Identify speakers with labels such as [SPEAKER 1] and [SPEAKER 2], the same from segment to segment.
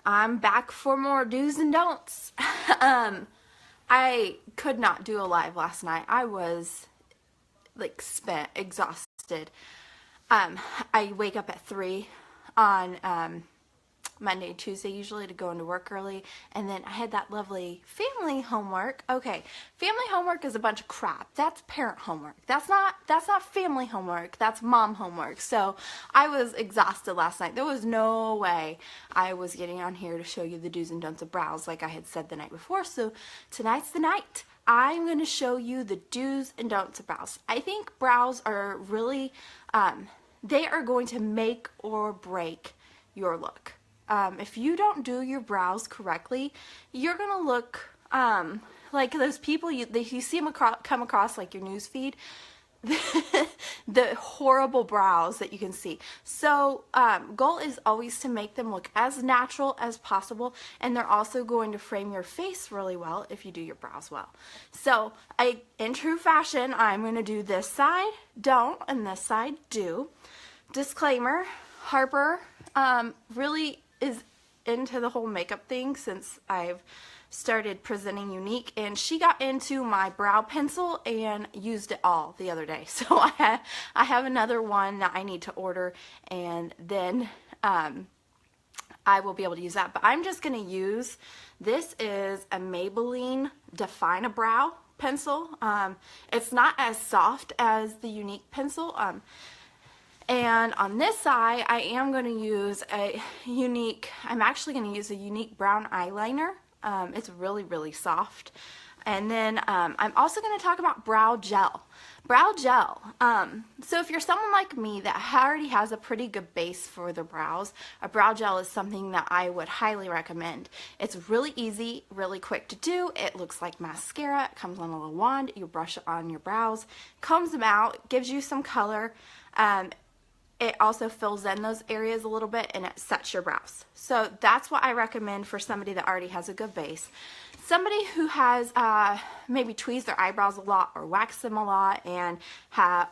[SPEAKER 1] I'm back for more do's and don'ts. I could not do a live last night. I was like spent, exhausted. I wake up at 3 on Monday and Tuesday usually to go into work early, and then I had that lovely family homework. Okay, family homework is a bunch of crap. That's parent homework. That's not family homework. That's mom homework. So I was exhausted last night. There was no way I was getting on here to show you the do's and don'ts of brows like I had said the night before. So tonight's the night. I'm going to show you the do's and don'ts of brows. I think brows are really, they are going to make or break your look. If you don't do your brows correctly, you're going to look like those people, you see them come across like your news feed, the horrible brows that you can see. So goal is always to make them look as natural as possible, and they're also going to frame your face really well if you do your brows well. So in true fashion, I'm going to do this side don't and this side do. Disclaimer, Harper really is into the whole makeup thing since I've started presenting unique, and she got into my brow pencil and used it all the other day. So I have another one that I need to order, and then I will be able to use that. But I'm just going to use, this is a Maybelline Define a Brow pencil. It's not as soft as the unique pencil. And on this side, I am going to use I'm actually going to use a unique brown eyeliner. It's really, really soft. And then I'm also going to talk about brow gel. Brow gel. So if you're someone like me that already has a pretty good base for their brows, a brow gel is something that I would highly recommend. It's really easy, really quick to do. It looks like mascara. It comes on a little wand. You brush it on your brows, combs them out, gives you some color. It also fills in those areas a little bit, and it sets your brows. So that's what I recommend for somebody that already has a good base. Somebody who has maybe tweezed their eyebrows a lot or waxed them a lot and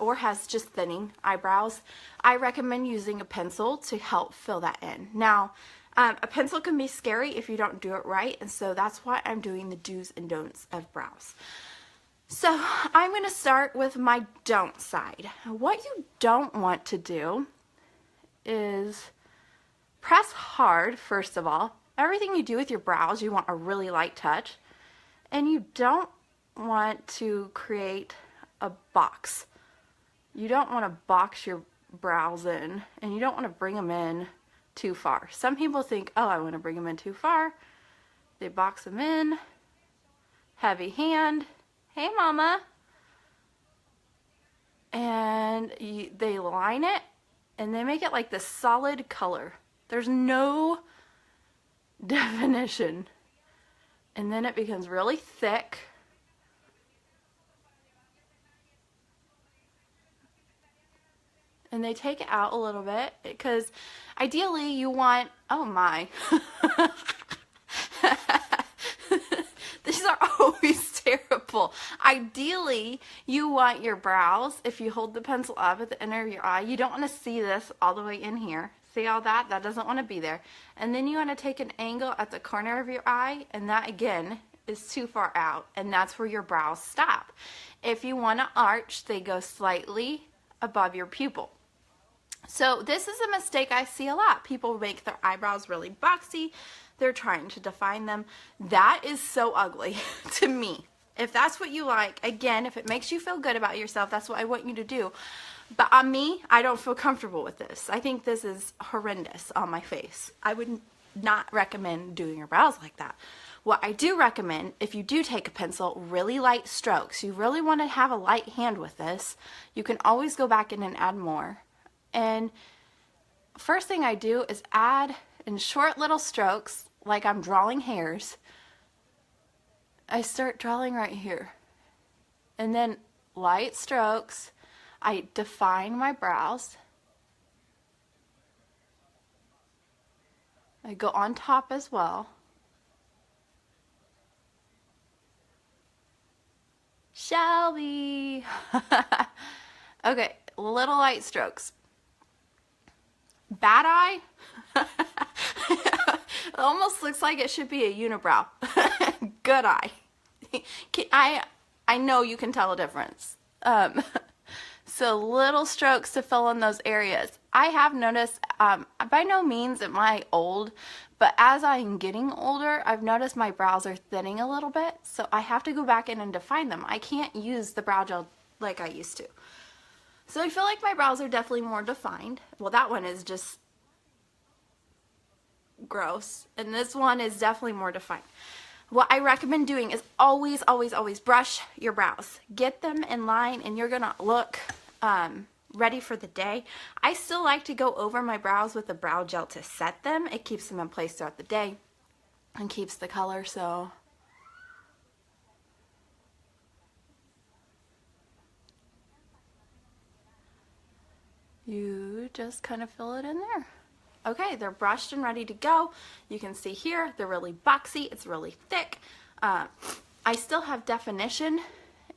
[SPEAKER 1] or has just thinning eyebrows, I recommend using a pencil to help fill that in. Now, a pencil can be scary if you don't do it right, and so that's why I'm doing the do's and don'ts of brows. So I'm going to start with my don't side. What you don't want to do is press hard, first of all. Everything you do with your brows, you want a really light touch. And you don't want to create a box. You don't want to box your brows in, and you don't want to bring them in too far. Some people think, oh, I want to bring them in too far. They box them in, heavy hand. Hey, Mama. And they line it, and they make it like this solid color. There's no definition. And then it becomes really thick. And they take it out a little bit, because ideally you want, oh my. These are always terrible. Ideally, you want your brows, if you hold the pencil up at the inner of your eye, you don't want to see this all the way in here. See all that? That doesn't want to be there. And then you want to take an angle at the corner of your eye, and that again is too far out, and that's where your brows stop. If you want to arch, they go slightly above your pupil. So this is a mistake I see a lot. People make their eyebrows really boxy. They're trying to define them. That is so ugly to me. If that's what you like, again, if it makes you feel good about yourself, that's what I want you to do. But on me, I don't feel comfortable with this. I think this is horrendous on my face. I would not recommend doing your brows like that. What I do recommend, if you do take a pencil, really light strokes. You really want to have a light hand with this. You can always go back in and add more. And first thing I do is add in short little strokes, like I'm drawing hairs. I start drawing right here. And then light strokes, I define my brows. I go on top as well. Shelby! Okay, little light strokes. Bad eye? almost looks like it should be a unibrow. Good eye. I know you can tell a difference. So little strokes to fill in those areas. I have noticed, by no means am I old, but as I'm getting older, I've noticed my brows are thinning a little bit, so I have to go back in and define them. I can't use the brow gel like I used to. So I feel like my brows are definitely more defined. Well, that one is just gross, and this one is definitely more defined. What I recommend doing is always, always, always brush your brows. Get them in line and you're gonna look ready for the day. I still like to go over my brows with a brow gel to set them. It keeps them in place throughout the day and keeps the color, so. You just kind of fill it in there. Okay, they're brushed and ready to go. You can see here, they're really boxy, it's really thick. I still have definition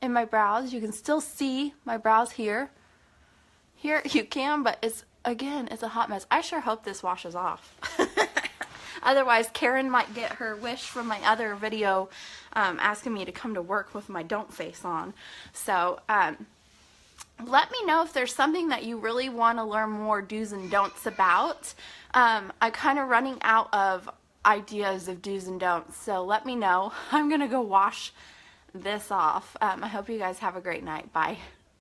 [SPEAKER 1] in my brows. You can still see my brows here. Here you can, but it's, again, it's a hot mess. I sure hope this washes off. Otherwise, Karen might get her wish from my other video asking me to come to work with my don't face on. So, let me know if there's something that you really want to learn more do's and don'ts about. I'm kind of running out of ideas of do's and don'ts, so let me know. I'm going to go wash this off. I hope you guys have a great night. Bye.